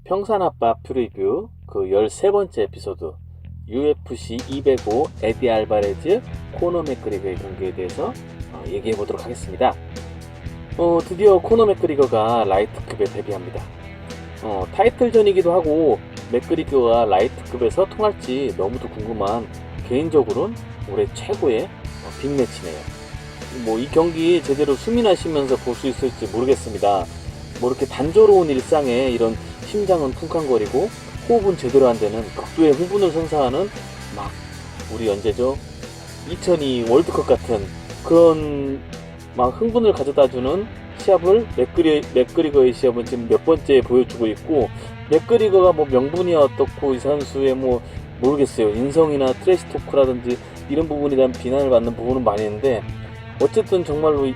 평산아빠 프리뷰 그 13번째 에피소드 UFC 205 에디 알바레즈 코너 맥그리거의 경기에 대해서 얘기해 보도록 하겠습니다. 드디어 코너 맥그리거가 라이트급에 데뷔합니다. 타이틀전이기도 하고 맥그리거가 라이트급에서 통할지 너무도 궁금한, 개인적으로는 올해 최고의 빅매치네요. 뭐 이 경기 제대로 수민하시면서 볼 수 있을지 모르겠습니다. 뭐 이렇게 단조로운 일상에 이런 심장은 쿵쾅거리고 호흡은 제대로 안 되는 극도의 흥분을 선사하는, 막 우리 언제죠? 2002 월드컵 같은 그런 막 흥분을 가져다주는 시합을 맥그리거의 시합은 지금 몇 번째 보여주고 있고, 맥그리거가 뭐 명분이 어떻고 이 선수의 뭐 모르겠어요. 인성이나 트래시 토크라든지 이런 부분에 대한 비난을 받는 부분은 많이 있는데, 어쨌든 정말로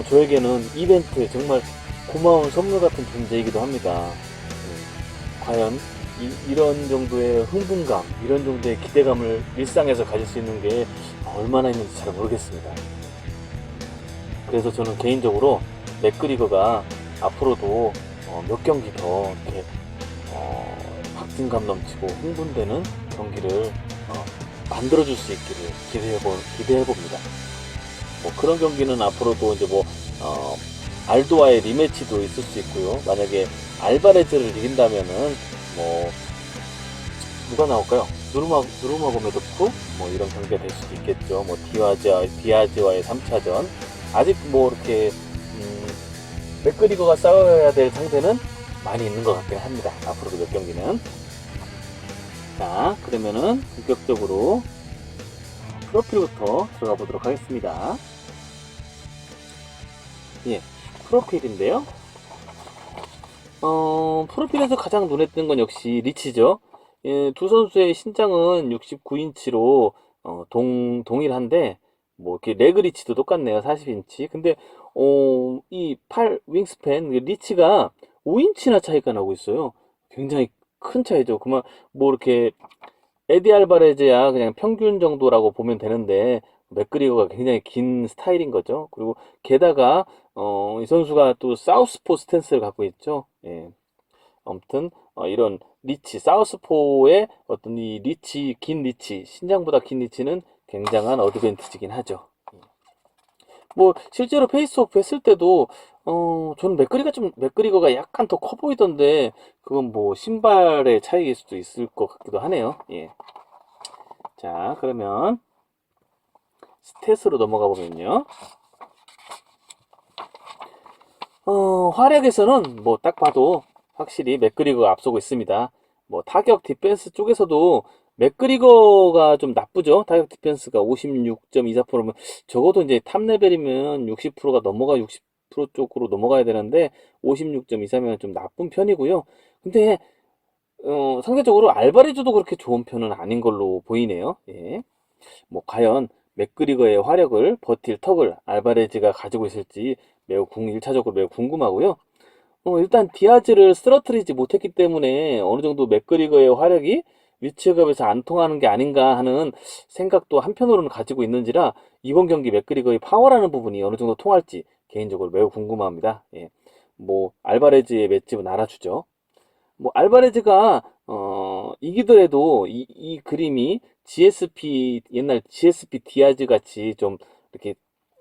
저에게는 이벤트 정말 고마운 선물 같은 존재이기도 합니다. 과연 이런 정도의 흥분감, 이런 정도의 기대감을 일상에서 가질 수 있는 게 얼마나 있는지 잘 모르겠습니다. 그래서 저는 개인적으로 맥그리거가 앞으로도 몇 경기 더 이렇게 박진감 넘치고 흥분되는 경기를 만들어줄 수 있기를 기대해봅니다. 뭐 그런 경기는 앞으로도 이제 알도와의 리매치도 있을 수 있고요. 만약에 알바레즈를 이긴다면은 뭐 누가 나올까요? 누르마고메도프 뭐 이런 경기가 될 수도 있겠죠. 뭐 디아즈와의 3차전. 아직 뭐 이렇게 맥그리거가 싸워야 될 상대는 많이 있는 것 같긴 합니다. 앞으로도 몇 경기는. 자, 그러면은 본격적으로 프로필부터 들어가 보도록 하겠습니다. 예, 프로필인데요. 프로필에서 가장 눈에 띄는 건 역시 리치죠. 예, 두 선수의 신장은 69인치로 동일한데, 뭐 이렇게 레그 리치도 똑같네요. 40인치. 근데 이 팔 윙스팬 리치가 5인치나 차이가 나고 있어요. 굉장히 큰 차이죠. 그만 뭐 이렇게 에디 알바레즈야 그냥 평균 정도라고 보면 되는데, 맥그리거가 굉장히 긴 스타일인 거죠. 그리고 게다가 이 선수가 또 사우스포 스탠스를 갖고 있죠. 예. 아무튼 이런 리치, 사우스포의 어떤 이 리치, 긴 리치, 신장보다 긴 리치는 굉장한 어드밴티지긴 하죠. 뭐 실제로 페이스오프 했을 때도 저는 맥그리거가 약간 더 커 보이던데, 그건 뭐 신발의 차이일 수도 있을 것 같기도 하네요. 예. 자, 그러면 스탯으로 넘어가 보면요. 활약에서는 뭐 딱 봐도 확실히 맥그리거가 앞서고 있습니다. 뭐 타격 디펜스 쪽에서도 맥그리거가 좀 나쁘죠. 타격 디펜스가 56.24%면 적어도 이제 탑 레벨이면 60%가 넘어가 60% 쪽으로 넘어가야 되는데 56.24면 좀 나쁜 편이고요. 근데 상대적으로 알바레즈도 그렇게 좋은 편은 아닌 걸로 보이네요. 예. 뭐 과연 맥그리거의 화력을 버틸 턱을 알바레즈가 가지고 있을지 1차적으로 매우 궁금하고요. 일단 디아즈를 쓰러뜨리지 못했기 때문에 어느 정도 맥그리거의 화력이 위치급에서 안 통하는 게 아닌가 하는 생각도 한편으로는 가지고 있는지라, 이번 경기 맥그리거의 파워라는 부분이 어느 정도 통할지 개인적으로 매우 궁금합니다. 예. 뭐 알바레즈의 맷집은 알아주죠. 뭐 알바레즈가 이기더라도 이 그림이 옛날 GSP 디아즈 같이 좀 이렇게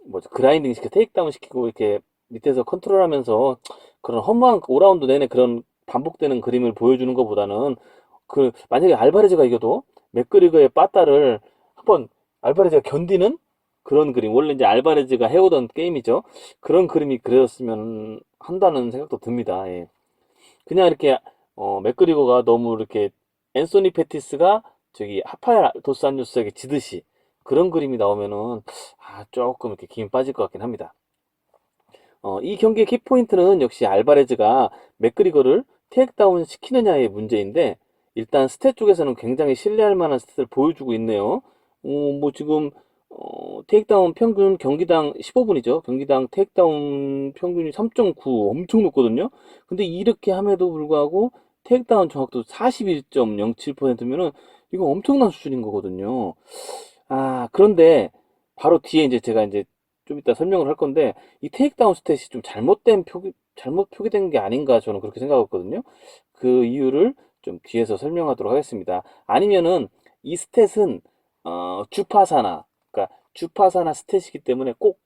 뭐죠, 그라인딩 시켜 테이크다운 시키고 이렇게 밑에서 컨트롤하면서 그런 허무한 5라운드 내내 그런 반복되는 그림을 보여주는 것보다는, 만약에 알바레즈가 이겨도 맥그리거의 빠따를 한번 알바레즈가 견디는 그런 그림, 원래 이제 알바레즈가 해오던 게임이죠. 그런 그림이 그려졌으면 한다는 생각도 듭니다. 예. 그냥 이렇게 맥그리거가 너무 이렇게 앤소니 페티스가 저기 하파엘 도스 안조스에게 지듯이 그런 그림이 나오면은 조금 이렇게 김이 빠질 것 같긴 합니다. 이 경기의 키포인트는 역시 알바레즈가 맥그리거를 테이크다운 시키느냐의 문제인데, 일단 스탯 쪽에서는 굉장히 신뢰할 만한 스탯을 보여주고 있네요. 뭐 지금 테이크다운 평균 경기당 15분이죠. 경기당 테이크다운 평균이 3.9, 엄청 높거든요. 근데 이렇게 함에도 불구하고 테이크다운 정확도 41.07%면은 이거 엄청난 수준인 거거든요. 그런데 바로 뒤에 이제 제가 이제 좀 이따 설명을 할 건데, 이 테이크다운 스탯이 좀 잘못된 잘못 표기된 게 아닌가 저는 그렇게 생각했거든요. 그 이유를 좀 뒤에서 설명하도록 하겠습니다. 아니면은 이 스탯은 주파사나 그러니까 주파사나 스탯이기 때문에 꼭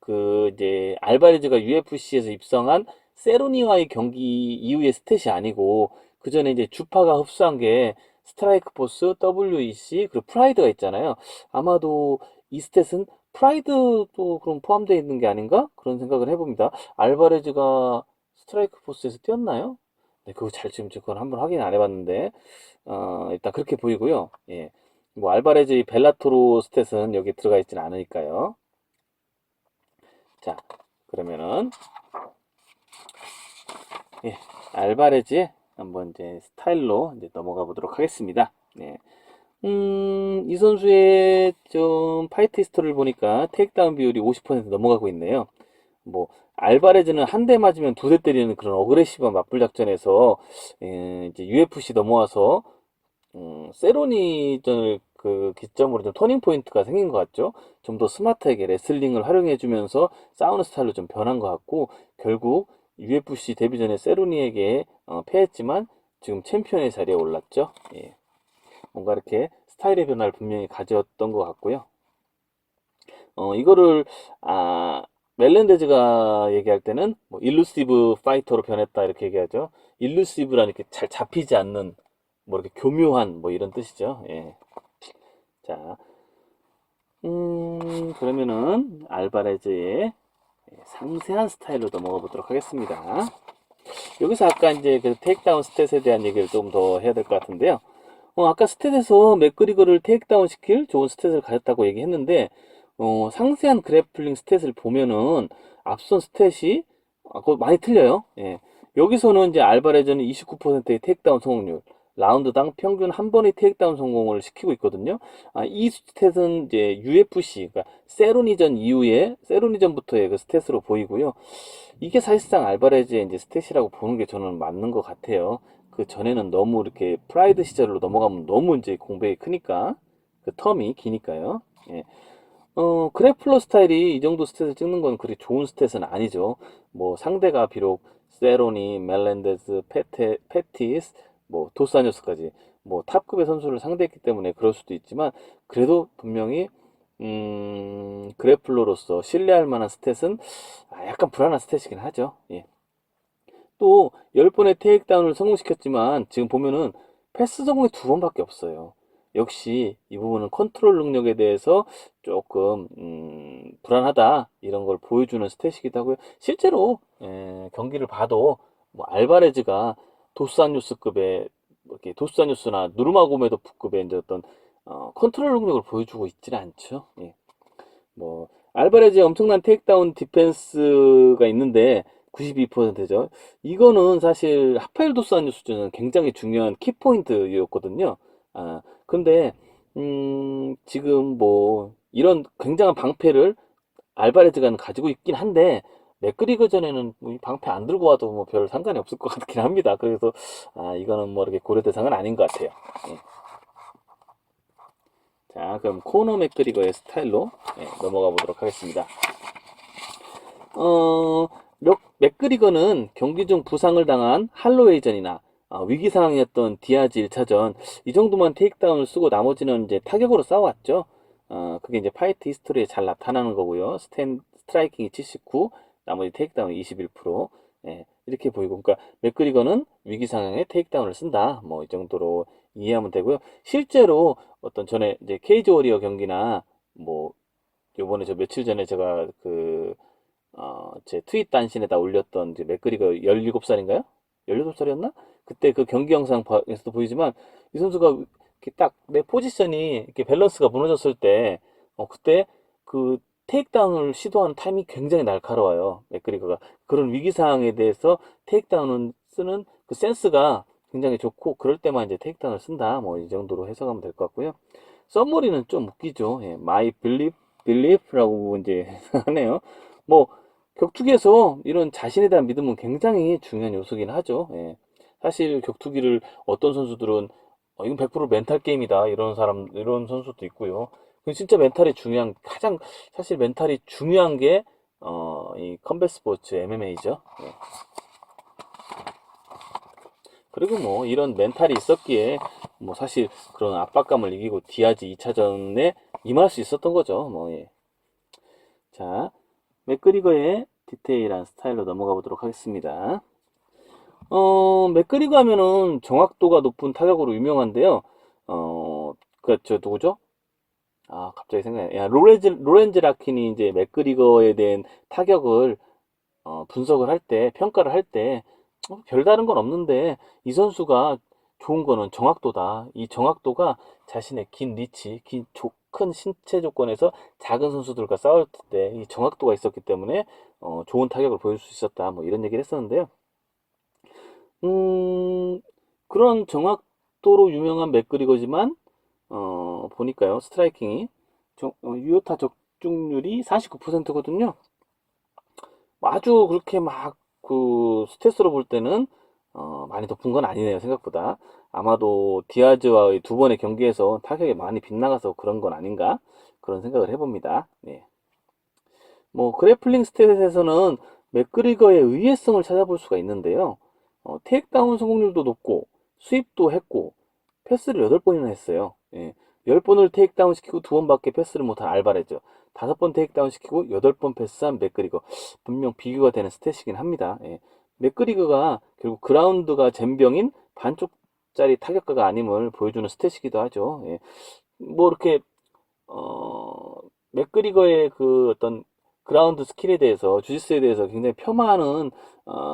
그 이제 알바레즈가 UFC에서 입성한 세로니와의 경기 이후의 스탯이 아니고 그 전에 이제 주파가 흡수한 게 스트라이크 포스, WEC 그리고 프라이드가 있잖아요. 아마도 이 스탯은 프라이드도 그럼 포함되어 있는 게 아닌가? 그런 생각을 해봅니다. 알바레즈가 스트라이크 포스에서 뛰었나요? 네, 그거 잘 지금 그건 한번 확인 안 해봤는데 일단 그렇게 보이고요. 예, 뭐 알바레즈의 벨라토로 스탯은 여기 들어가 있지는 않으니까요. 자, 그러면은 예, 알바레즈의 한번 이제 스타일로 이제 넘어가 보도록 하겠습니다. 네. 이 선수의 좀 파이트 히스토리를 보니까 테이크다운 비율이 50% 넘어가고 있네요. 뭐 알바레즈는 한 대 맞으면 두 대 때리는 그런 어그레시브한 맞불 작전에서 이제 UFC 넘어와서 세로니전을 그 기점으로 좀 터닝 포인트가 생긴 것 같죠. 좀 더 스마트하게 레슬링을 활용해 주면서 싸우는 스타일로 좀 변한 것 같고 결국 UFC 데뷔 전에 세로니에게 패했지만 지금 챔피언의 자리에 올랐죠. 예. 뭔가 이렇게 스타일의 변화를 분명히 가져왔던 것 같고요. 이거를 아 멜렌데즈가 얘기할 때는 뭐 일루시브 파이터로 변했다 이렇게 얘기하죠. 일루시브라는 이렇게 잘 잡히지 않는 뭐 이렇게 교묘한 뭐 이런 뜻이죠. 예. 자, 그러면은 알바레즈의 상세한 스타일로 넘어가 보도록 하겠습니다. 여기서 아까 이제 그 테이크다운 스탯에 대한 얘기를 좀 더 해야 될 것 같은데요. 아까 스탯에서 맥그리거를 테이크다운 시킬 좋은 스탯을 가졌다고 얘기했는데, 상세한 그래플링 스탯을 보면은 앞선 스탯이 그거 많이 틀려요. 예. 여기서는 이제 알바레즈는 29%의 테이크다운 성공률, 라운드당 평균 한 번의 테이크다운 성공을 시키고 있거든요. 이 스탯은 이제 UFC, 그러니까 세로니전 이후에 세로니전부터의 그 스탯으로 보이고요. 이게 사실상 알바레즈의 이제 스탯이라고 보는 게 저는 맞는 것 같아요. 그 전에는 너무 이렇게 프라이드 시절로 넘어가면 너무 이제 공백이 크니까 그 텀이 기니까요. 예. 그래플러 스타일이 이 정도 스탯을 찍는 건 그리 좋은 스탯은 아니죠. 뭐 상대가 비록 세로니, 멜렌데스, 페티스, 뭐 도사뉴스까지 뭐 탑급의 선수를 상대했기 때문에 그럴 수도 있지만 그래도 분명히 그래플러로서 신뢰할 만한 스탯은 약간 불안한 스탯이긴 하죠. 예. 또 10번의 테이크다운을 성공시켰지만 지금 보면은 패스 성공이 2번밖에 없어요. 역시 이 부분은 컨트롤 능력에 대해서 조금 불안하다 이런 걸 보여주는 스탯이기도 하고요. 실제로 경기를 봐도 뭐 알바레즈가 도스안요스급의 뭐 이렇게 도스안요스나 누르마고메도프급의 이제 어떤 컨트롤 능력을 보여주고 있지는 않죠. 예. 뭐 알바레즈의 엄청난 테이크다운 디펜스가 있는데 92%죠. 이거는 사실 하파엘 도스 안주 수준은 굉장히 중요한 키포인트였거든요. 근데 지금 뭐 이런 굉장한 방패를 알바레즈가 가지고 있긴 한데 맥그리거 전에는 뭐이 방패 안 들고 와도 뭐 별 상관이 없을 것 같긴 합니다. 그래서 이거는 뭐 이렇게 고려 대상은 아닌 것 같아요. 예. 자, 그럼 코너 맥그리거의 스타일로 넘어가 보도록 하겠습니다. 맥그리거는 경기 중 부상을 당한 할로웨이전이나 위기 상황이었던 디아즈 1차전 이 정도만 테이크다운을 쓰고 나머지는 이제 타격으로 싸워왔죠. 그게 이제 파이트 히스토리에 잘 나타나는 거고요. 스트라이킹이 79, 나머지 테이크다운이 21%. 예, 이렇게 보이고, 그러니까 맥그리거는 위기 상황에 테이크다운을 쓴다. 뭐 이 정도로 이해하면 되고요. 실제로 어떤 전에 이제 케이지 워리어 경기나 뭐 요번에 저 며칠 전에 제가 제 트윗 단신에다 올렸던 이제 맥그리거 17살인가요? 17살이었나? 그때 그 경기 영상에서도 보이지만 이 선수가 이렇게 딱 내 포지션이 이렇게 밸런스가 무너졌을 때 그때 그 테이크다운을 시도하는 타이밍이 굉장히 날카로워요. 맥그리거가 그런 위기 상황에 대해서 테이크다운을 쓰는 그 센스가 굉장히 좋고 그럴 때만 이제 테이크다운을 쓴다. 뭐 이 정도로 해석하면 될 것 같고요. 썸머리는 좀 웃기죠. 예, My Belief라고 이제 하네요. 뭐 격투기에서 이런 자신에 대한 믿음은 굉장히 중요한 요소긴 하죠. 예. 사실 격투기를 어떤 선수들은 이건 100% 멘탈 게임이다 이런 사람 이런 선수도 있고요. 그 진짜 멘탈이 중요한 가장 사실 멘탈이 중요한 게 이 컴뱃 스포츠 MMA죠. 예. 그리고 뭐 이런 멘탈이 있었기에 뭐 사실 그런 압박감을 이기고 디아즈 2차전에 임할 수 있었던 거죠. 뭐 예. 자, 맥그리거의 디테일한 스타일로 넘어가 보도록 하겠습니다. 맥그리거 하면은 정확도가 높은 타격으로 유명한데요. 저 누구죠? 아, 갑자기 생각나네. 야, 로렌즈 라킨이 이제 맥그리거에 대한 타격을 분석을 할 때, 평가를 할 때, 별다른 건 없는데, 이 선수가 좋은 거는 정확도다. 이 정확도가 자신의 긴 리치, 큰 신체 조건에서 작은 선수들과 싸울 때 이 정확도가 있었기 때문에, 좋은 타격을 보여줄 수 있었다. 뭐 이런 얘기를 했었는데요. 음, 그런 정확도로 유명한 맥그리거지만, 보니까요, 스트라이킹이, 유효타 적중률이 49%거든요. 아주 그렇게 막 그 스탯으로 볼 때는 많이 높은 건 아니네요, 생각보다. 아마도 디아즈와의 두 번의 경기에서 타격이 많이 빗나가서 그런 건 아닌가 그런 생각을 해봅니다. 네. 뭐 그래플링 스탯에서는 맥그리거의 의외성을 찾아볼 수가 있는데요. 테이크다운 성공률도 높고 수입도 했고 패스를 8번이나 했어요. 예. 10번을 테이크다운 시키고 2번밖에 패스를 못한 알바레즈, 5번 테이크다운 시키고 8번 패스한 맥그리거. 분명 비교가 되는 스탯이긴 합니다. 예. 맥그리거가 결국 그라운드가 젬병인 반쪽짜리 타격가가 아님을 보여주는 스탯이기도 하죠. 예. 뭐 이렇게 어, 맥그리거의 그 어떤 그라운드 스킬에 대해서, 주짓수에 대해서 굉장히 폄하하는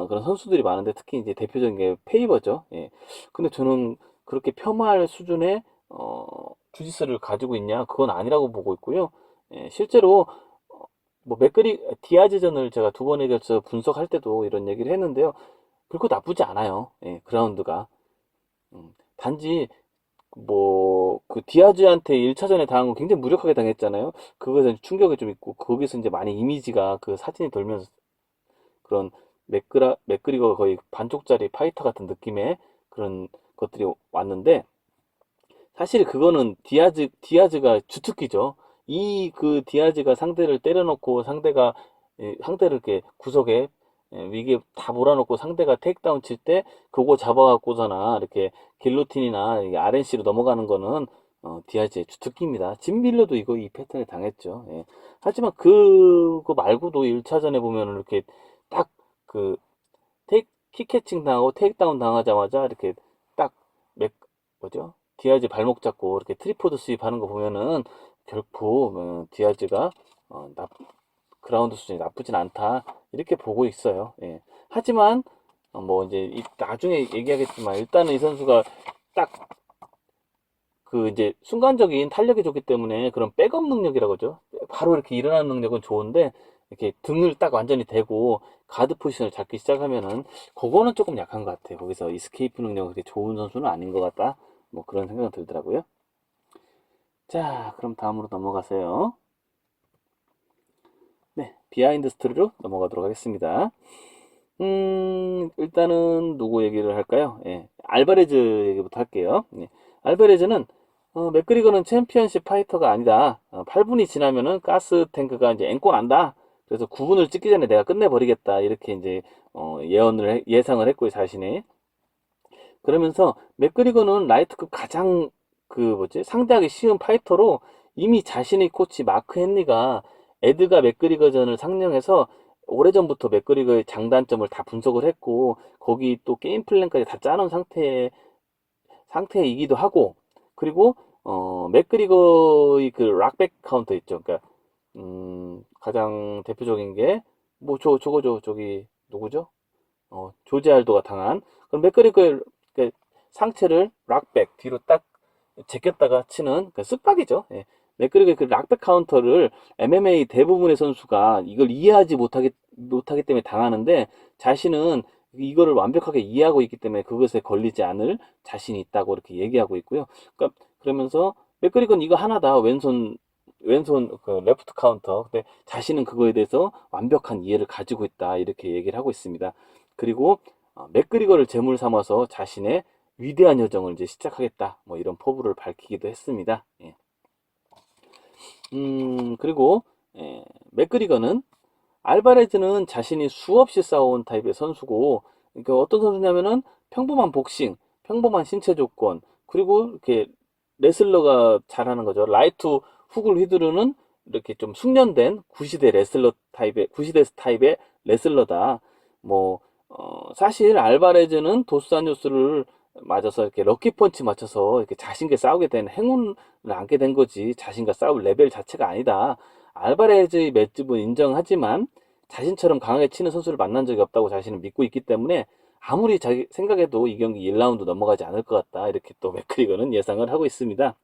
그런 선수들이 많은데, 특히 이제 대표적인 게 페이버죠. 예. 근데 저는 그렇게 폄하할 수준의 주짓수를 가지고 있냐? 그건 아니라고 보고 있고요. 예, 실제로 뭐 디아즈전을 제가 2번에 걸쳐 분석할 때도 이런 얘기를 했는데요. 그렇고 나쁘지 않아요. 예, 그라운드가. 단지 뭐, 그 디아즈한테 1차전에 당한 거 굉장히 무력하게 당했잖아요. 그거에서 충격이 좀 있고, 거기서 이제 많이 이미지가 그 사진이 돌면서 그런 맥그리거가 거의 반쪽짜리 파이터 같은 느낌의 그런 것들이 왔는데, 사실 그거는 디아즈가 주특기죠. 그 디아즈가 상대를 때려놓고 상대를 이렇게 구석에 위기에 다 몰아놓고 상대가 테이크다운 칠 때 그거 잡아갖고서나 이렇게 길로틴이나 RNC로 넘어가는 거는 디아즈의 주특기입니다. 짐 밀러도 이 패턴에 당했죠. 예. 하지만 그거 말고도 1차전에 보면 이렇게 딱 그 킥캐칭 당하고 테이크다운 당하자마자 이렇게 딱 뭐죠? 디아즈 발목 잡고 이렇게 트리포드 스윕 하는 거 보면은 결코 디아즈가 그라운드 수준이 나쁘진 않다 이렇게 보고 있어요. 예. 하지만 뭐 이제 나중에 얘기하겠지만 일단은 이 선수가 딱 그 이제 순간적인 탄력이 좋기 때문에 그런 백업 능력이라고 하죠. 바로 이렇게 일어나는 능력은 좋은데 이렇게 등을 딱 완전히 대고 가드 포지션을 잡기 시작하면은 그거는 조금 약한 것 같아요. 거기서 이스케이프 능력이 그렇게 좋은 선수는 아닌 것 같다. 뭐 그런 생각이 들더라고요. 자, 그럼 다음으로 넘어가세요. 네, 비하인드 스토리로 넘어가도록 하겠습니다. 일단은 누구 얘기를 할까요? 예, 알바레즈 얘기부터 할게요. 예, 알바레즈는 맥그리거는 챔피언십 파이터가 아니다. 8분이 지나면은 가스 탱크가 이제 앵꼬 난다. 그래서 9분을 찍기 전에 내가 끝내버리겠다. 이렇게 이제 예상을 했고요, 자신이. 그러면서 맥그리거는 라이트급 가장 그 뭐지 상대하기 쉬운 파이터로 이미 자신의 코치 마크 헨리가 에드가 맥그리거전을 상영해서 오래전부터 맥그리거의 장단점을 다 분석을 했고 거기 또 게임 플랜까지 다 짜놓은 상태이기도 하고 그리고 맥그리거의 그 락백 카운터 있죠. 그러니까 가장 대표적인 게 뭐 저거죠. 저기 누구죠? 조지 알도가 당한 그럼 맥그리거의 그 상체를 락백 뒤로 딱 제꼈다가 치는 그 쓱박이죠. 예. 맥그리거의 그 락백 카운터를 MMA 대부분의 선수가 이걸 이해하지 못하기 때문에 당하는데 자신은 이거를 완벽하게 이해하고 있기 때문에 그것에 걸리지 않을 자신이 있다고 이렇게 얘기하고 있고요. 그러니까 그러면서 맥그리거는 이거 하나다 왼손 그 레프트 카운터. 근데 자신은 그거에 대해서 완벽한 이해를 가지고 있다 이렇게 얘기를 하고 있습니다. 그리고 맥그리거를 제물 삼아서 자신의 위대한 여정을 이제 시작하겠다. 뭐 이런 포부를 밝히기도 했습니다. 예. 그리고 맥그리거는 알바레즈는 자신이 수없이 싸워온 타입의 선수고, 그러니까 어떤 선수냐면은 평범한 복싱, 평범한 신체 조건, 그리고 이렇게 레슬러가 잘하는 거죠. 라이트 훅을 휘두르는 이렇게 좀 숙련된 구시대 레슬러 타입의, 구시대 타입의 레슬러다. 뭐, 사실 알바레즈는 도스안요스를 맞아서 이렇게 럭키펀치 맞춰서 이렇게 자신과 싸우게 된 행운을 안게 된 거지. 자신과 싸울 레벨 자체가 아니다. 알바레즈의 맷집은 인정하지만 자신처럼 강하게 치는 선수를 만난 적이 없다고 자신은 믿고 있기 때문에 아무리 자기 생각해도 이 경기 1라운드 넘어가지 않을 것 같다. 이렇게 또 맥그리거는 예상을 하고 있습니다.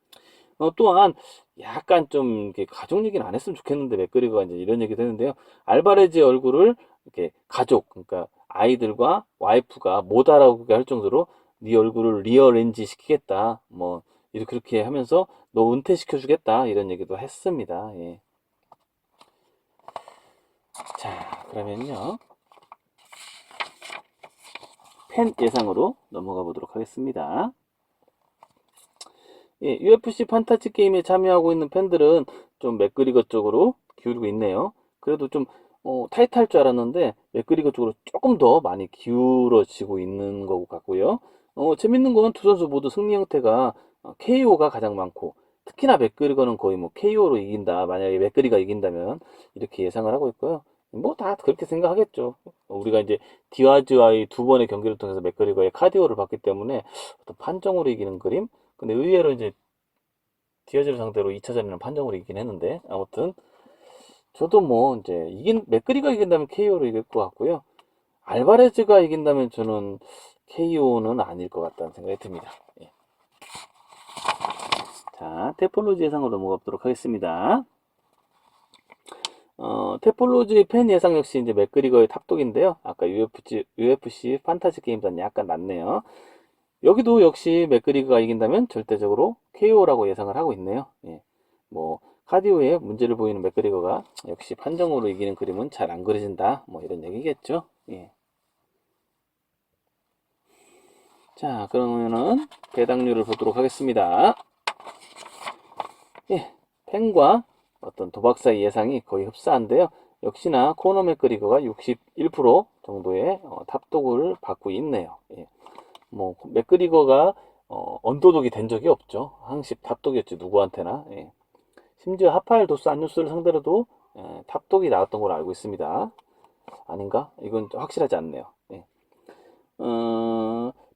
또한 약간 좀 이렇게 가족 얘기는 안 했으면 좋겠는데 맥그리거가 이제 이런 얘기도 했는데요. 알바레즈의 얼굴을 이렇게 가족, 그러니까 아이들과 와이프가 못 알아보게 할 정도로 네 얼굴을 리어렌지 시키겠다. 뭐 이렇게 그렇게 하면서 너 은퇴시켜 주겠다. 이런 얘기도 했습니다. 예. 자, 그러면요. 팬 예상으로 넘어가 보도록 하겠습니다. 예, UFC 판타지 게임에 참여하고 있는 팬들은 좀 맥그리거 쪽으로 기울고 있네요. 그래도 좀 타이트할 줄 알았는데 맥그리거 쪽으로 조금 더 많이 기울어지고 있는 것 같고요. 재밌는 건 두 선수 모두 승리 형태가 KO가 가장 많고 특히나 맥그리거는 거의 뭐 KO로 이긴다. 만약에 맥그리가 이긴다면 이렇게 예상을 하고 있고요. 뭐 다 그렇게 생각하겠죠. 우리가 이제 디아즈와의 두 번의 경기를 통해서 맥그리거의 카디오를 봤기 때문에 어떤 판정으로 이기는 그림. 근데 의외로 이제 디아즈를 상대로 2차전에는 판정으로 이기긴 했는데 아무튼 저도 뭐 이제 맥그리가 이긴다면 KO로 이길 것 같고요. 알바레즈가 이긴다면 저는 KO는 아닐 것 같다는 생각이 듭니다. 예. 자, 테폴로지 예상으로 넘어가 보도록 하겠습니다. 테폴로지 팬 예상 역시 이제 맥그리거의 탑독인데요. 아까 UFC 판타지 게임보다는 약간 낮네요. 여기도 역시 맥그리거가 이긴다면 절대적으로 KO라고 예상을 하고 있네요. 예. 뭐 카디오에 문제를 보이는 맥그리거가 역시 판정으로 이기는 그림은 잘 안 그려진다. 뭐 이런 얘기겠죠. 예. 자, 그러면은 배당률을 보도록 하겠습니다. 예. 팬과 어떤 도박사의 예상이 거의 흡사한데요. 역시나 코너 맥그리거가 61% 정도의 탑독을 받고 있네요. 예. 뭐 맥그리거가 언더독이 된 적이 없죠. 항시 탑독이었지 누구한테나. 예. 심지어 하파엘 도스 안뉴스를 상대로도 탑독이 나왔던 걸로 알고 있습니다. 아닌가? 이건 확실하지 않네요. 예.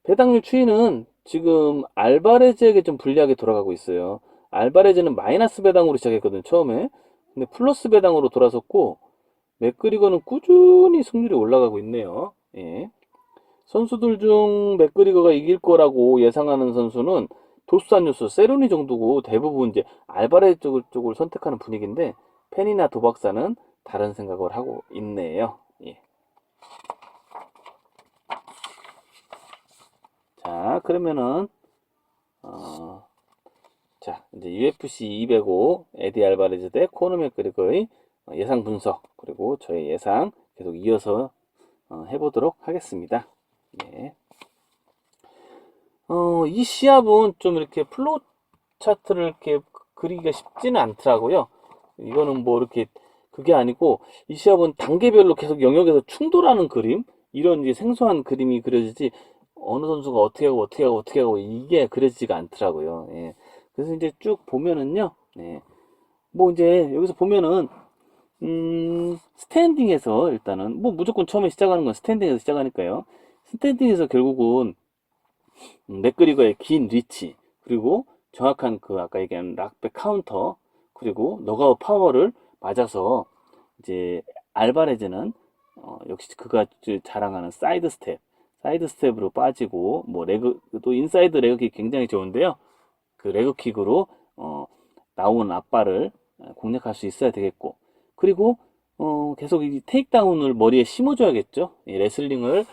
배당률 추이는 지금 알바레즈에게 좀 불리하게 돌아가고 있어요. 알바레즈는 마이너스 배당으로 시작했거든요, 처음에. 근데 플러스 배당으로 돌아섰고, 맥그리거는 꾸준히 승률이 올라가고 있네요. 예. 선수들 중 맥그리거가 이길 거라고 예상하는 선수는 도스안요스, 세로니 정도고 대부분 이제 알바레즈 쪽을 선택하는 분위기인데 팬이나 도박사는 다른 생각을 하고 있네요. 예. 자, 그러면은 자, 이제 UFC 205 에디 알바레즈 대 코너 맥그리거의 예상 분석 그리고 저의 예상 계속 이어서 해보도록 하겠습니다. 예. 이 시합은 좀 이렇게 플로우 차트를 이렇게 그리기가 쉽지는 않더라고요. 이거는 뭐 이렇게 그게 아니고 이 시합은 단계별로 계속 영역에서 충돌하는 그림 이런 이제 생소한 그림이 그려지지 어느 선수가 어떻게 하고 이게 그려지지가 않더라고요. 예. 그래서 이제 쭉 보면은요. 네. 뭐 이제 여기서 보면은 스탠딩에서 일단은 뭐 무조건 처음에 시작하는 건 스탠딩에서 시작하니까요. 스탠딩에서 결국은 맥그리거의 긴 리치 그리고 정확한 그 아까 얘기한 락백 카운터 그리고 너가웃 파워를 맞아서 이제 알바레즈는 역시 그가 자랑하는 사이드 스텝으로 빠지고 뭐 레그 또 인사이드 레그킥 굉장히 좋은데요. 그 레그킥으로 나온 앞발을 공략할 수 있어야 되겠고 그리고 계속 이 테이크다운을 머리에 심어줘야겠죠. 이 레슬링을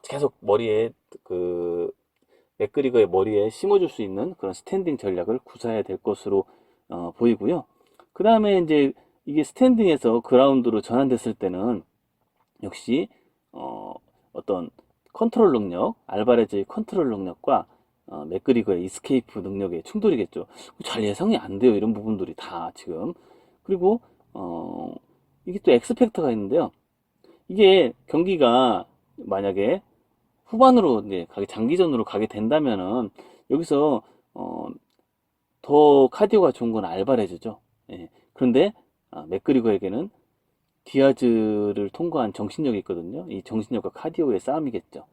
계속 머리에 그 맥그리거의 머리에 심어줄 수 있는 그런 스탠딩 전략을 구사해야 될 것으로 보이고요. 그 다음에 이제 이게 스탠딩에서 그라운드로 전환됐을 때는 역시 어떤 컨트롤 능력, 알바레즈의 컨트롤 능력과 맥그리거의 이스케이프 능력의 충돌이겠죠. 잘 예상이 안 돼요. 이런 부분들이 다 지금. 그리고 이게 또 엑스팩터가 있는데요. 이게 경기가 만약에 후반으로 이제 장기전으로 가게 된다면은 여기서 어, 더 카디오가 좋은 건 알바레즈죠. 예. 그런데 맥그리거에게는 디아즈를 통과한 정신력이 있거든요. 이 정신력과 카디오의 싸움이겠죠.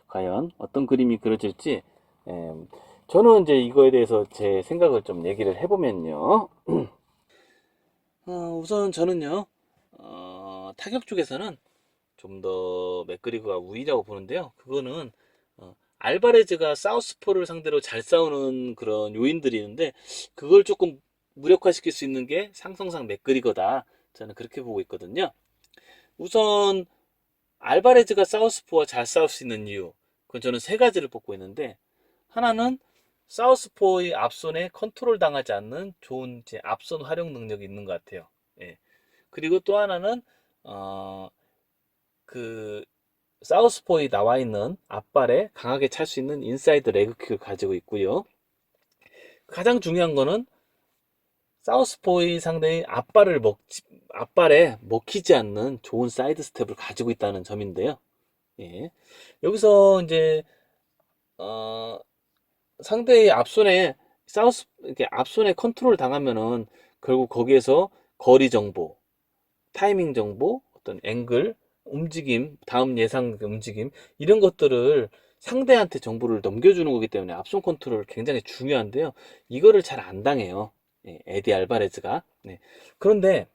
과연 어떤 그림이 그려질지 예, 저는 이제 이거에 대해서 제 생각을 좀 얘기를 해보면요. 우선 저는요, 타격 쪽에서는 좀 더 맥그리거가 우위라고 보는데요. 그거는 알바레즈가 사우스포를 상대로 잘 싸우는 그런 요인들이 있는데 그걸 조금 무력화시킬 수 있는 게 상성상 맥그리거다. 저는 그렇게 보고 있거든요. 우선 알바레즈가 사우스포와 잘 싸울 수 있는 이유, 그건 저는 세 가지를 뽑고 있는데 하나는 사우스포의 앞손에 컨트롤 당하지 않는 좋은 이제 앞손 활용 능력이 있는 것 같아요. 예. 그리고 또 하나는 어, 그 사우스포에 나와 있는 앞발에 강하게 찰 수 있는 인사이드 레그킥을 가지고 있고요. 가장 중요한 거는 사우스포의 상대의 앞발에 먹히지 않는 좋은 사이드 스텝을 가지고 있다는 점인데요. 예. 여기서 이제 어, 상대의 이렇게 앞손에 컨트롤 당하면은 결국 거기에서 거리 정보, 타이밍 정보, 어떤 앵글, 움직임, 다음 예상 움직임, 이런 것들을 상대한테 정보를 넘겨주는 거기 때문에 앞손 컨트롤 굉장히 중요한데요. 이거를 잘 안 당해요. 예, 에디 알바레즈가. 네. 그런데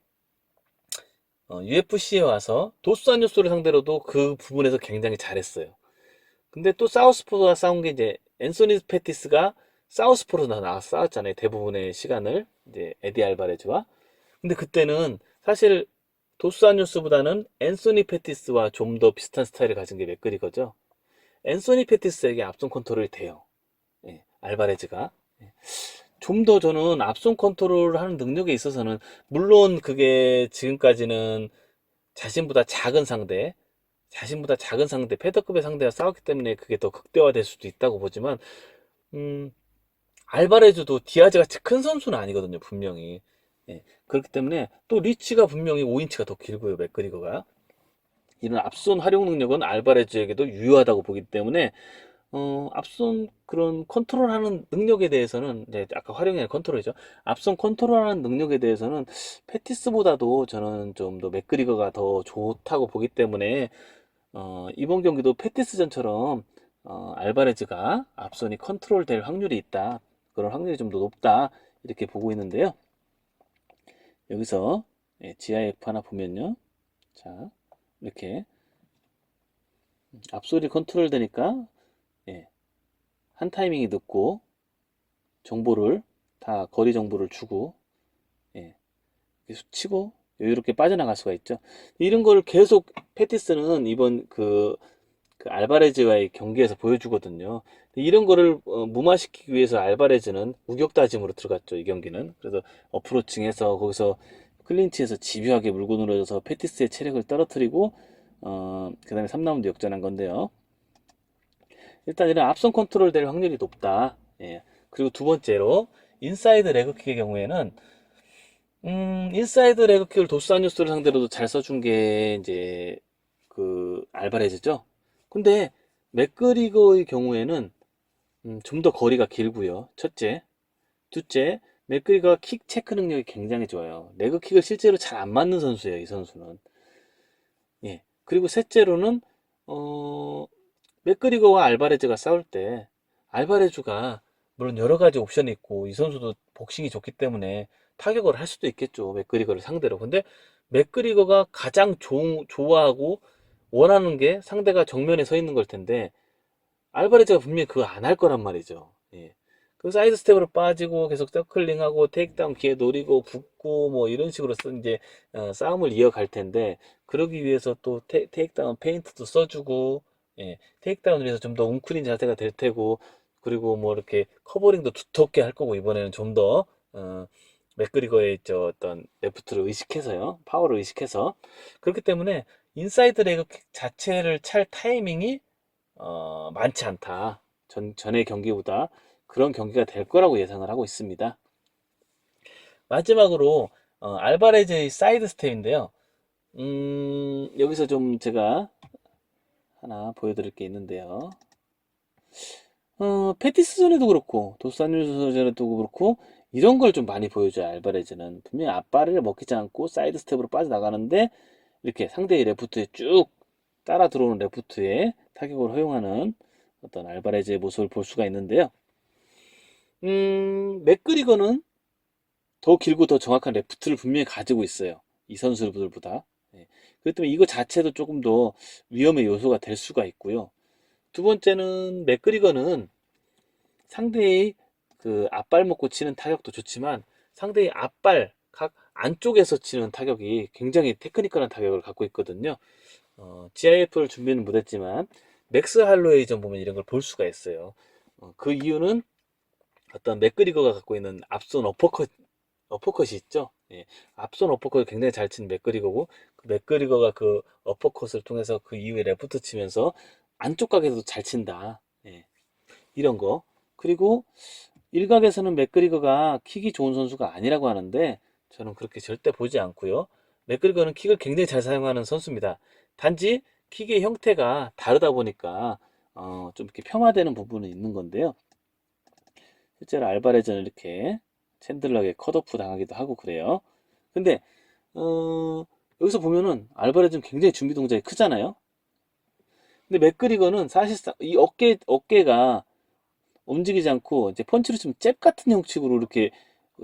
UFC에 와서 도스 안요스를 상대로도 그 부분에서 굉장히 잘했어요. 근데 또 사우스포가 싸운 게 이제 앤소니 페티스가 사우스포로 나와서 싸웠잖아요. 대부분의 시간을 이제 에디 알바레즈와. 근데 그때는 사실 도스 안요스보다는 앤소니 페티스와 좀 더 비슷한 스타일을 가진 게 맥그리거죠. 앤소니 페티스에게 앞손 컨트롤이 돼요. 예, 알바레즈가. 예. 좀 더 저는 앞손 컨트롤 하는 능력에 있어서는 물론 그게 지금까지는 자신보다 작은 상대 패더급의 상대와 싸웠기 때문에 그게 더 극대화될 수도 있다고 보지만 음, 알바레즈도 디아즈가 큰 선수는 아니거든요, 분명히. 예, 그렇기 때문에 또 리치가 분명히 5인치가 더 길고요, 맥그리거가. 이런 앞손 활용 능력은 알바레즈에게도 유효하다고 보기 때문에 앞손 그런 컨트롤하는 능력에 대해서는 이제 아까 활용이 아니라 컨트롤이죠. 앞손 컨트롤하는 능력에 대해서는 페티스보다도 저는 좀 더 맥그리거가 더 좋다고 보기 때문에 이번 경기도 페티스전처럼 알바레즈가 앞손이 컨트롤 될 확률이 있다. 그런 확률이 좀 더 높다. 이렇게 보고 있는데요. 여기서 GIF 하나 보면요. 자, 이렇게 앞손이 컨트롤 되니까 예, 한 타이밍이 늦고 정보를 다 거리 정보를 주고 예, 계속 치고 여유롭게 빠져나갈 수가 있죠. 이런 걸 계속 페티스는 이번 그 알바레즈와의 경기에서 보여주거든요. 이런 거를 무마시키기 위해서 알바레즈는 우격다짐으로 들어갔죠, 이 경기는. 그래서 어프로칭해서 거기서 클린치에서 집요하게 물고 늘어져서 페티스의 체력을 떨어뜨리고 그 다음에 3라운드 역전한 건데요. 일단 이런 앞선 컨트롤 될 확률이 높다. 예. 그리고 두 번째로 인사이드 레그킥의 경우에는 인사이드 레그킥을 도스아뉴스를 상대로도 잘 써준 게 이제 그 알바레즈죠. 근데 맥그리거의 경우에는 좀 더 거리가 길고요. 첫째, 둘째, 맥그리거가 킥 체크 능력이 굉장히 좋아요. 레그킥을 실제로 잘 안 맞는 선수예요, 이 선수는. 예. 그리고 셋째로는 맥그리거와 알바레즈가 싸울 때 알바레즈가 물론 여러 가지 옵션이 있고 이 선수도 복싱이 좋기 때문에 타격을 할 수도 있겠죠. 맥그리거를 상대로. 근데 맥그리거가 가장 좋아하고 원하는 게 상대가 정면에 서 있는 걸 텐데 알바레즈가 분명히 그거 안 할 거란 말이죠. 예. 그 사이드 스텝으로 빠지고 계속 서클링하고 테이크다운 기회 노리고 붙고 뭐 이런 식으로 이제 싸움을 이어갈 텐데 그러기 위해서 또 테이크다운 페인트도 써주고 예. 테이크다운을 위해서 좀 더 웅크린 자세가 될 테고 그리고 뭐 이렇게 커버링도 두텁게 할 거고 이번에는 좀 더 맥그리거의 저 어떤 레프트를 의식해서요 파워를 의식해서 그렇기 때문에 인사이드 레그 자체를 찰 타이밍이 많지 않다. 전의 경기보다 그런 경기가 될 거라고 예상을 하고 있습니다. 마지막으로 알바레즈의 사이드 스텝인데요. 여기서 좀 제가 하나 보여드릴 게 있는데요. 페티스전에도 그렇고, 도산유전에도 그렇고, 이런 걸 좀 많이 보여줘요, 알바레즈는. 분명히 앞발을 먹히지 않고 사이드 스텝으로 빠져나가는데, 이렇게 상대의 레프트에 쭉 따라 들어오는 레프트에 타격을 허용하는 어떤 알바레즈의 모습을 볼 수가 있는데요. 맥그리거는 더 길고 더 정확한 레프트를 분명히 가지고 있어요. 이 선수들보다. 예. 그렇기 때문에 이거 자체도 조금 더 위험의 요소가 될 수가 있고요. 두 번째는 맥그리거는 상대의 그 앞발 먹고 치는 타격도 좋지만 상대의 앞발 각 안쪽에서 치는 타격이 굉장히 테크니컬한 타격을 갖고 있거든요. GIF를 준비는 못했지만 맥스 할로웨이전 보면 이런 걸 볼 수가 있어요. 그 이유는 어떤 맥그리거가 갖고 있는 앞손 어퍼컷이 있죠. 예, 앞손 어퍼컷을 굉장히 잘 치는 맥그리거고 그 맥그리거가 그 어퍼컷을 통해서 그 이후에 레프트 치면서 안쪽 각에서도 잘 친다. 예, 이런 거. 그리고 일각에서는 맥그리거가 킥이 좋은 선수가 아니라고 하는데 저는 그렇게 절대 보지 않고요. 맥그리거는 킥을 굉장히 잘 사용하는 선수입니다. 단지 킥의 형태가 다르다 보니까 좀 이렇게 폄하되는 부분은 있는 건데요. 실제로 알바레즈는 이렇게 챈들러에게 컷오프 당하기도 하고 그래요. 근데 여기서 보면은 알바레즈는 굉장히 준비 동작이 크잖아요. 근데 맥그리거는 사실상 이 어깨가 움직이지 않고 이제 펀치로 좀 잽 같은 형식으로 이렇게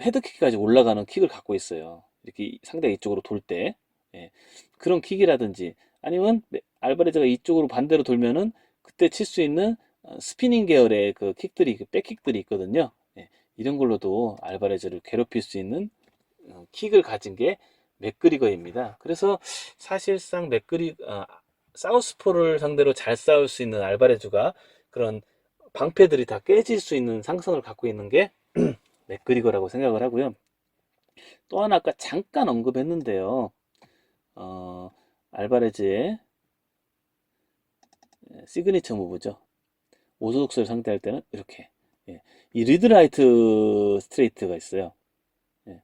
헤드킥까지 올라가는 킥을 갖고 있어요. 이렇게 상대가 이쪽으로 돌 때. 예. 그런 킥이라든지 아니면 알바레즈가 이쪽으로 반대로 돌면은 그때 칠 수 있는 스피닝 계열의 그 킥들이 그 백킥들이 있거든요. 예. 이런 걸로도 알바레즈를 괴롭힐 수 있는 킥을 가진 게 맥그리거입니다. 그래서 사실상 사우스포를 상대로 잘 싸울 수 있는 알바레즈가 그런 방패들이 다 깨질 수 있는 상성을 갖고 있는 게 맥그리거라고 생각을 하고요. 또 하나 아까 잠깐 언급했는데요. 알바레즈의 시그니처 무브죠. 오소독스를 상대할 때는 이렇게 예. 이 리드라이트 스트레이트가 있어요. 예.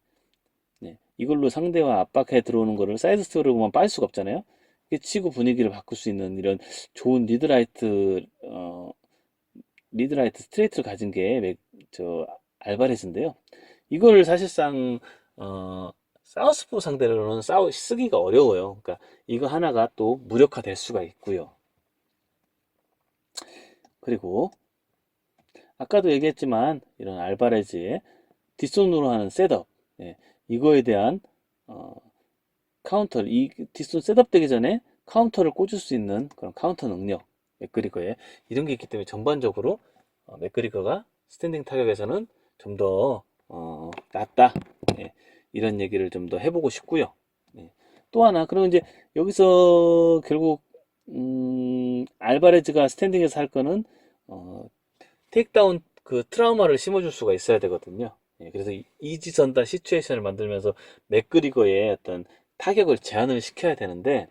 네. 이걸로 상대와 압박해 들어오는 거를 사이드 스텝으로 보면 빠질 수가 없잖아요. 이게 치고 분위기를 바꿀 수 있는 이런 좋은 리드라이트 스트레이트를 가진 게 알바레스인데요. 이걸 사실상 사우스포 상대로는 쓰기가 어려워요. 그러니까 이거 하나가 또 무력화될 수가 있고요. 그리고 아까도 얘기했지만 이런 알바레즈의 뒷손으로 하는 셋업, 예, 이거에 대한 카운터, 이 뒷손 셋업 되기 전에 카운터를 꽂을 수 있는 그런 카운터 능력, 맥그리거에 이런 게 있기 때문에 전반적으로 맥그리거가 스탠딩 타격에서는 좀 더 낫다. 예, 이런 얘기를 좀 더 해보고 싶고요. 예. 또 하나, 그럼 이제 여기서 결국 알바레즈가 스탠딩에서 할 거는 테이크다운 그 트라우마를 심어줄 수가 있어야 되거든요. 예, 그래서 이지선다 시츄에이션을 만들면서 맥그리거의 어떤 타격을 제한을 시켜야 되는데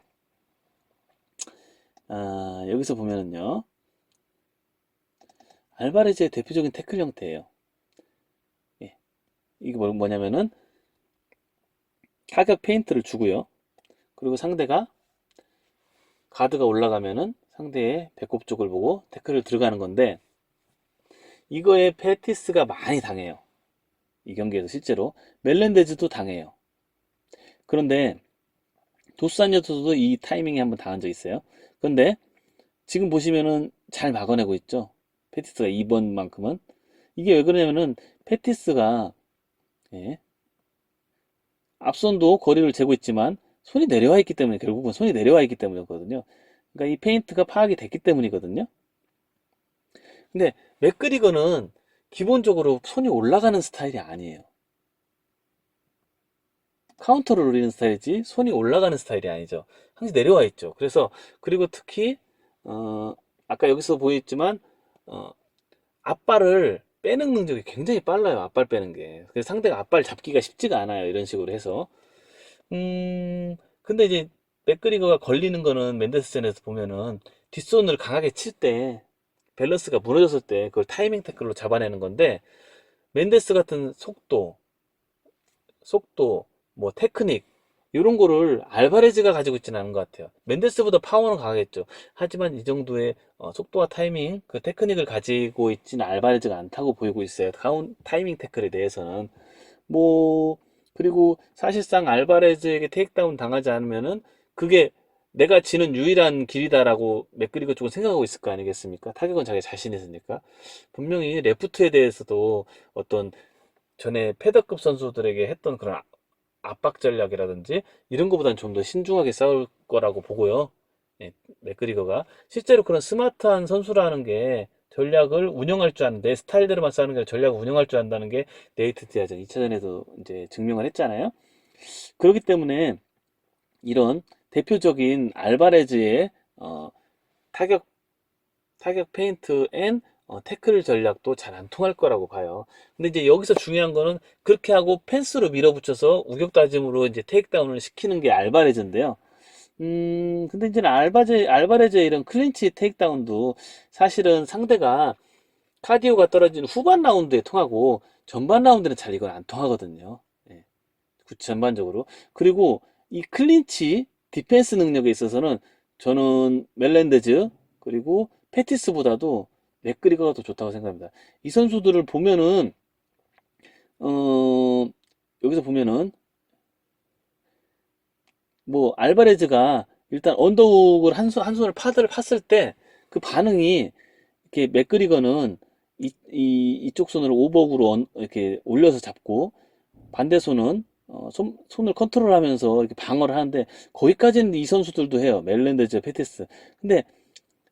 여기서 보면은요. 알바레즈의 대표적인 태클 형태예요. 예, 이게 뭐냐면은 타격 페인트를 주고요. 그리고 상대가 가드가 올라가면은 상대의 배꼽 쪽을 보고 태클을 들어가는 건데 이거에 페티스가 많이 당해요. 이 경기에서 실제로 멜렌데즈도 당해요. 그런데 도스사니어도 이 타이밍에 한번 당한 적 있어요. 그런데 지금 보시면은 잘 막아내고 있죠. 페티스가 2번만큼은 이게 왜 그러냐면은 페티스가 예, 앞손도 거리를 재고 있지만 손이 내려와 있기 때문에 결국은 손이 내려와 있기 때문이거든요. 그러니까 이 페인트가 파악이 됐기 때문이거든요. 근데 맥그리거는 기본적으로 손이 올라가는 스타일이 아니에요. 카운터를 노리는 스타일이지 손이 올라가는 스타일이 아니죠. 항상 내려와 있죠. 그래서 그리고 특히 아까 여기서 보였지만 어, 앞발을 빼는 능력이 굉장히 빨라요. 앞발 빼는 게. 그래서 상대가 앞발 잡기가 쉽지가 않아요. 이런 식으로 해서. 근데 이제 맥그리거가 걸리는 거는 맨데스전에서 보면은 뒷손을 강하게 칠 때 밸런스가 무너졌을 때 그걸 타이밍 태클로 잡아내는 건데 맨데스 같은 속도, 뭐 테크닉 이런 거를 알바레즈가 가지고 있지는 않은 것 같아요. 멘데스보다 파워는 강하겠죠. 하지만 이 정도의 속도와 타이밍, 그 테크닉을 가지고 있지는 알바레즈가 않다고 보이고 있어요. 타이밍 태클에 대해서는. 뭐, 그리고 사실상 알바레즈에게 테이크다운 당하지 않으면은 그게 내가 지는 유일한 길이다라고 맥그리거 쪽은 생각하고 있을 거 아니겠습니까? 타격은 자기 자신이 있으니까. 분명히 레프트에 대해서도 어떤 전에 패더급 선수들에게 했던 그런 압박 전략이라든지 이런 것보다는 좀 더 신중하게 싸울 거라고 보고요. 예, 맥그리거가 실제로 그런 스마트한 선수라는 게 전략을 운영할 줄 아는 내 스타일대로만 싸우는 게 아니라 전략을 운영할 줄 안다는 게 네이트 디아즈 2차전에도 이제 증명을 했잖아요. 그렇기 때문에 이런 대표적인 알바레즈의 타격 페인트 앤 태클 전략도 잘 안 통할 거라고 봐요. 근데 이제 여기서 중요한 거는 그렇게 하고 펜스로 밀어붙여서 우격다짐으로 이제 테이크다운을 시키는 게 알바레즈인데요. 근데 이제 알바레즈의 이런 클린치 테이크다운도 사실은 상대가 카디오가 떨어진 후반 라운드에 통하고 전반 라운드는 잘 이건 안 통하거든요. 예, 전반적으로. 그리고 이 클린치 디펜스 능력에 있어서는 저는 멜렌데즈 그리고 페티스보다도 맥그리거가 더 좋다고 생각합니다. 이 선수들을 보면은 어, 여기서 보면은 뭐 알바레즈가 일단 언더훅을 한 손을 파드를 팠을 때 그 반응이 이렇게 맥그리거는 이쪽 손으로 오버훅으로 이렇게 올려서 잡고 반대 손은 손을 컨트롤하면서 이렇게 방어를 하는데 거기까지는 이 선수들도 해요. 멜렌데즈, 페티스. 근데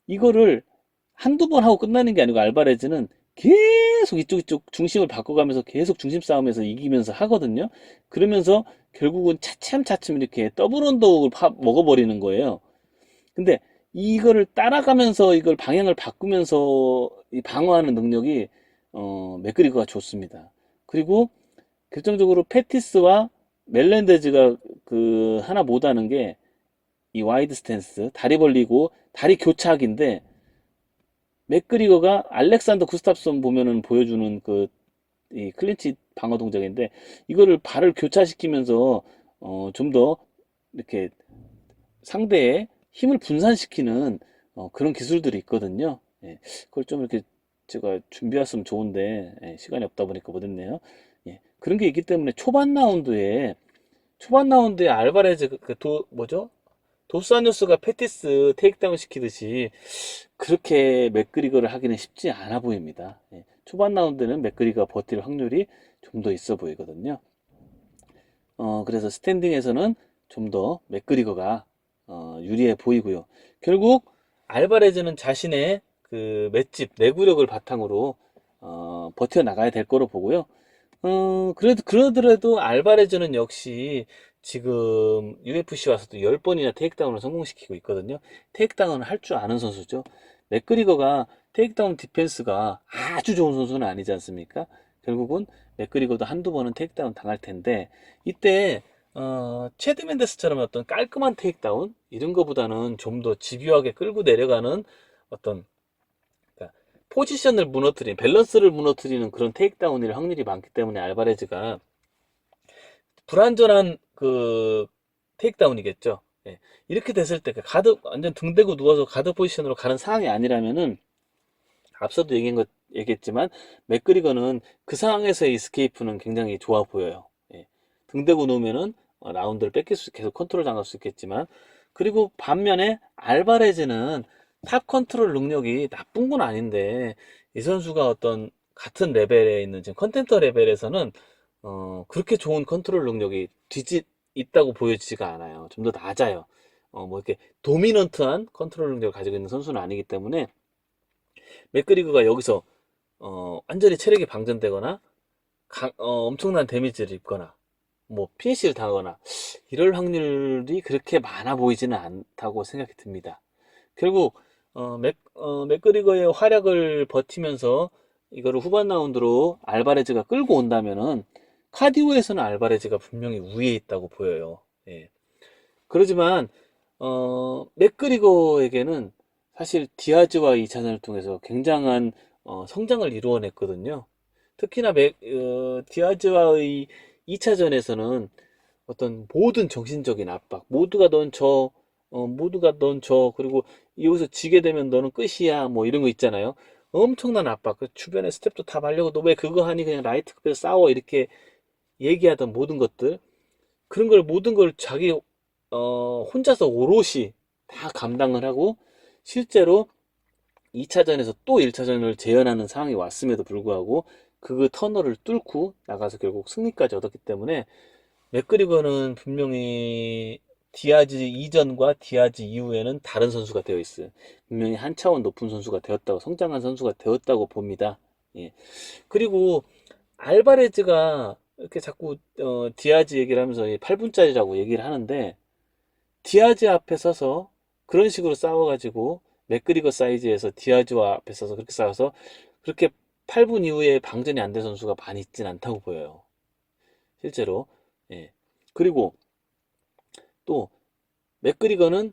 이거를 한두 번 하고 끝나는 게 아니고 알바레즈는 계속 이쪽 중심을 바꿔가면서 계속 중심 싸움에서 이기면서 하거든요. 그러면서 결국은 차츰차츰 이렇게 더블 언더훅을 먹어버리는 거예요. 근데 이거를 따라가면서 이걸 방향을 바꾸면서 방어하는 능력이 맥그리거가 좋습니다. 그리고 결정적으로 페티스와 멜렌데즈가 그 하나 못하는 게 이 와이드 스탠스 다리 벌리고 다리 교착인데 맥그리거가 알렉산더 구스탑슨 보면은 보여주는 그 이 클린치 방어 동작인데 이거를 발을 교차시키면서 좀 더 이렇게 상대의 힘을 분산시키는 그런 기술들이 있거든요. 예, 그걸 좀 이렇게 제가 준비했으면 좋은데 예, 시간이 없다 보니까 못했네요. 예, 그런 게 있기 때문에 초반 라운드에 알바레즈 뭐죠? 도스아뉴스가 페티스 테이크다운 시키듯이 그렇게 맥그리거를 하기는 쉽지 않아 보입니다. 예, 초반 라운드는 맥그리거가 버틸 확률이 좀 더 있어 보이거든요. 그래서 스탠딩에서는 좀 더 맥그리거가 유리해 보이고요. 결국 알바레즈는 자신의 그 맷집, 내구력을 바탕으로 버텨나가야 될 거로 보고요. 그러더라도 알바레즈는 역시 지금 UFC 와서도 10번이나 테이크다운을 성공시키고 있거든요. 테이크다운을 할 줄 아는 선수죠. 맥그리거가 테이크다운 디펜스가 아주 좋은 선수는 아니지 않습니까? 결국은 맥그리거도 한두 번은 테이크다운 당할 텐데 이때 체드 맨데스처럼 어떤 깔끔한 테이크다운 이런 거보다는 좀 더 집요하게 끌고 내려가는 어떤 그러니까 포지션을 무너뜨리는 밸런스를 무너뜨리는 그런 테이크다운일 확률이 많기 때문에 알바레즈가 불안전한 그 테이크다운이겠죠. 예. 이렇게 됐을 때 가드 완전 등 대고 누워서 가드 포지션으로 가는 상황이 아니라면은 앞서도 얘기했지만 맥그리거는 그 상황에서의 이스케이프는 굉장히 좋아 보여요. 예. 등 대고 놓으면은 라운드를 계속 컨트롤 당할 수 있겠지만 그리고 반면에 알바레즈는 탑 컨트롤 능력이 나쁜 건 아닌데 이 선수가 어떤 같은 레벨에 있는 지금 컨텐터 레벨에서는 그렇게 좋은 컨트롤 능력이 있다고 보여지지가 않아요. 좀 더 낮아요. 뭐 이렇게 도미넌트한 컨트롤 능력을 가지고 있는 선수는 아니기 때문에 맥그리거가 여기서 완전히 체력이 방전되거나 엄청난 데미지를 입거나 뭐 피니시를 당하거나 이럴 확률이 그렇게 많아 보이지는 않다고 생각이 듭니다. 결국 맥그리거의 활약을 버티면서 이거를 후반 라운드로 알바레즈가 끌고 온다면은 카디오에서는 알바레즈가 분명히 우위에 있다고 보여요. 예. 그렇지만 맥그리거에게는 사실 디아즈와 2차전을 통해서 굉장한 성장을 이루어냈거든요. 특히나 디아즈와의 2차전에서는 어떤 모든 정신적인 압박, 모두가 넌 져, 모두가 넌 져, 그리고 여기서 지게 되면 너는 끝이야, 뭐 이런 거 있잖아요. 엄청난 압박. 그 주변에 스텝도 다 말려고 너 왜 그거 하니? 그냥 라이트급에서 싸워. 이렇게 얘기하던 모든 것들. 그런 걸 모든 걸 자기 혼자서 오롯이 다 감당을 하고 실제로 2차전에서 또 1차전을 재현하는 상황이 왔음에도 불구하고 그 터널을 뚫고 나가서 결국 승리까지 얻었기 때문에 맥그리거는 분명히 디아즈 이전과 디아즈 이후에는 다른 선수가 되어 있어요. 분명히 한 차원 높은 선수가 되었다고, 성장한 선수가 되었다고 봅니다. 예. 그리고 알바레즈가 이렇게 자꾸 디아즈 얘기를 하면서 8분짜리라고 얘기를 하는데 디아즈 앞에 서서 그런 식으로 싸워가지고 맥그리거 사이즈에서 디아즈와 앞에 서서 그렇게 싸워서 그렇게 8분 이후에 방전이 안 된 선수가 많이 있진 않다고 보여요. 실제로. 예. 그리고 또 맥그리거는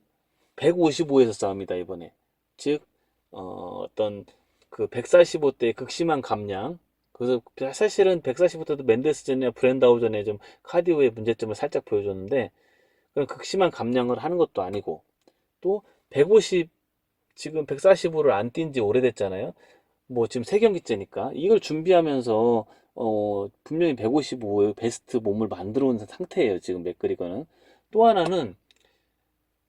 155에서 싸웁니다, 이번에. 즉 어떤 그 145대 극심한 감량. 그래서 사실은 145대도 맨데스전이나 브랜다우전에 좀 카디오의 문제점을 살짝 보여줬는데 그런 극심한 감량을 하는 것도 아니고 또 150, 지금 145를 안 뛴 지 오래됐잖아요. 뭐 지금 3경기째니까 이걸 준비하면서 분명히 155의 베스트 몸을 만들어 온 상태예요, 지금 맥그리거는. 또 하나는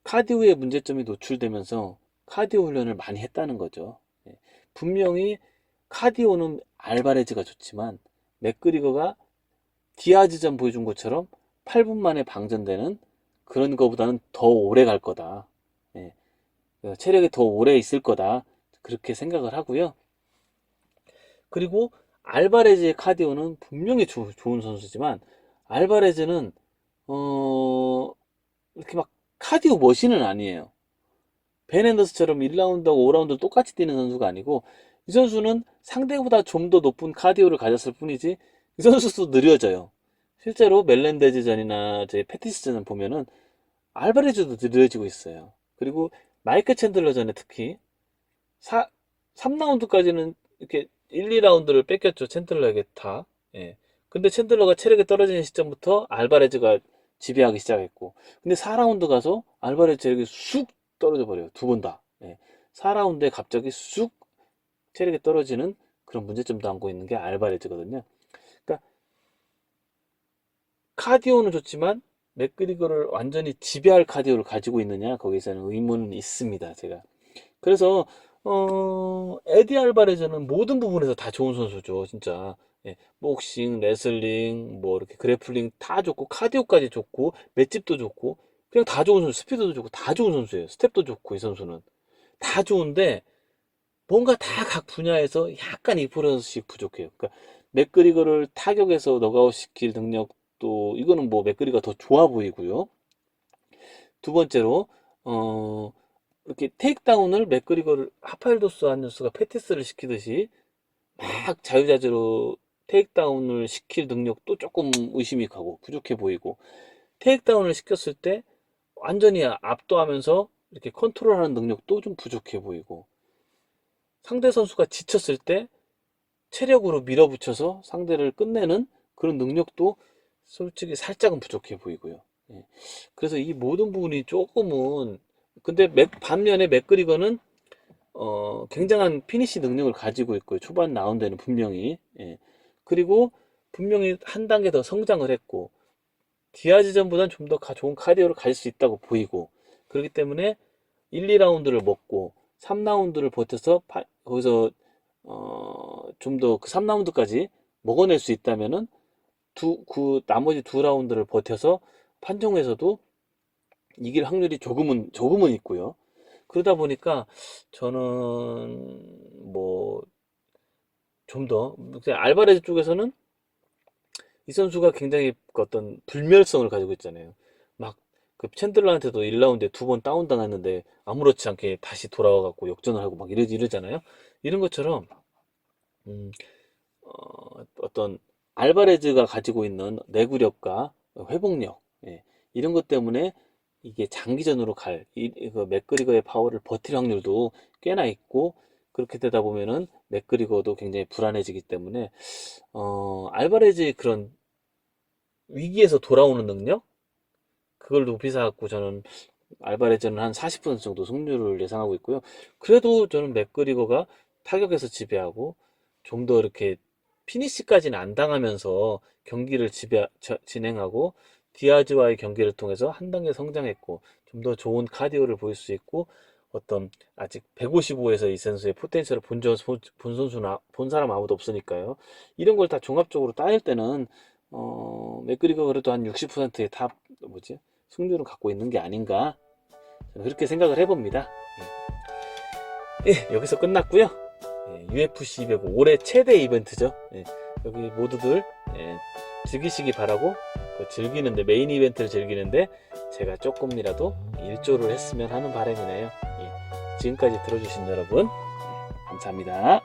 카디오의 문제점이 노출되면서 카디오 훈련을 많이 했다는 거죠. 예. 분명히 카디오는 알바레즈가 좋지만 맥그리거가 디아즈전 보여준 것처럼 8분 만에 방전되는 그런 거보다는 더 오래 갈 거다. 예. 체력이 더 오래 있을 거다. 그렇게 생각을 하고요. 그리고 알바레즈의 카디오는 분명히 좋은 선수지만 알바레즈는 이렇게 막 카디오 머신은 아니에요. 벤 앤더스처럼 1라운드하고 5라운드를 똑같이 뛰는 선수가 아니고 이 선수는 상대보다 좀 더 높은 카디오를 가졌을 뿐이지 이 선수도 느려져요. 실제로 멜렌데즈전이나 제 패티스전을 보면은 알바레즈도 느려지고 있어요. 그리고 마이크 챈들러전에 특히 3라운드까지는 이렇게 1, 2라운드를 뺏겼죠. 챈들러에게 다. 예. 근데 챈들러가 체력이 떨어지는 시점부터 알바레즈가 지배하기 시작했고. 근데 4라운드 가서 알바레즈 체력이 쑥 떨어져 버려요. 두 번 다. 예. 4라운드에 갑자기 쑥 체력이 떨어지는 그런 문제점도 안고 있는 게 알바레즈거든요. 그러니까 카디오는 좋지만 맥그리거를 완전히 지배할 카디오를 가지고 있느냐 거기서는 의문은 있습니다. 제가. 그래서 에디 알바레즈는 모든 부분에서 다 좋은 선수죠, 진짜. 예, 복싱, 레슬링, 뭐 이렇게 그래플링 다 좋고 카디오까지 좋고 맷집도 좋고 그냥 다 좋은 선수, 스피드도 좋고 다 좋은 선수예요. 스텝도 좋고 이 선수는 다 좋은데 뭔가 다 각 분야에서 약간 2%씩 부족해요. 그러니까 맥그리거를 타격에서 너가웃 시킬 능력도 이거는 뭐 맥그리가 더 좋아 보이고요. 두 번째로 이렇게 테이크다운을 맥그리거를 하파일도스 한뉴스가 패티스를 시키듯이 막 자유자재로 테이크다운을 시킬 능력도 조금 의심이 가고 부족해 보이고 테이크다운을 시켰을 때 완전히 압도하면서 이렇게 컨트롤하는 능력도 좀 부족해 보이고 상대 선수가 지쳤을 때 체력으로 밀어붙여서 상대를 끝내는 그런 능력도 솔직히 살짝은 부족해 보이고요. 예. 그래서 이 모든 부분이 조금은 근데 반면에 맥그리거는 굉장한 피니시 능력을 가지고 있고요. 초반 라운드에는 분명히. 예. 그리고 분명히 한 단계 더 성장을 했고, 디아즈전보다는 좀 더 좋은 카디오를 가질 수 있다고 보이고, 그렇기 때문에 1, 2라운드를 먹고, 3라운드를 버텨서, 거기서, 좀 더 그 3라운드까지 먹어낼 수 있다면은, 나머지 2라운드를 버텨서 판정에서도 이길 확률이 조금은 있고요. 그러다 보니까 저는 뭐 좀 더 알바레즈 쪽에서는 이 선수가 굉장히 그 어떤 불멸성을 가지고 있잖아요. 막 그 챈들러한테도 1라운드에 2번 다운당했는데 아무렇지 않게 다시 돌아와 갖고 역전을 하고 막 이러잖아요. 이런 것처럼 음, 어떤 알바레즈가 가지고 있는 내구력과 회복력 이런 것 때문에 이게 장기전으로 그 맥그리거의 파워를 버틸 확률도 꽤나 있고 그렇게 되다 보면은 맥그리거도 굉장히 불안해지기 때문에 알바레즈의 그런 위기에서 돌아오는 능력 그걸 높이사갖고 저는 알바레즈는 한 40% 정도 승률을 예상하고 있고요. 그래도 저는 맥그리거가 타격에서 지배하고 좀 더 이렇게 피니시까지는 안 당하면서 경기를 진행하고 디아즈와의 경기를 통해서 한 단계 성장했고 좀 더 좋은 카디오를 보일 수 있고 어떤 아직 155에서 이 선수의 포텐셜을 본 선수나 본 사람 아무도 없으니까요. 이런 걸 다 종합적으로 따질 때는 맥그리거 그래도 한 60%의 탑 뭐지 승률을 갖고 있는 게 아닌가 저는 그렇게 생각을 해봅니다. 예, 여기서 끝났고요. 예, UFC 205 올해 최대 이벤트죠. 예, 여기 모두들 즐기시기 바라고 즐기는데 메인 이벤트를 즐기는데 제가 조금이라도 일조를 했으면 하는 바람이네요. 예, 지금까지 들어주신 여러분 감사합니다.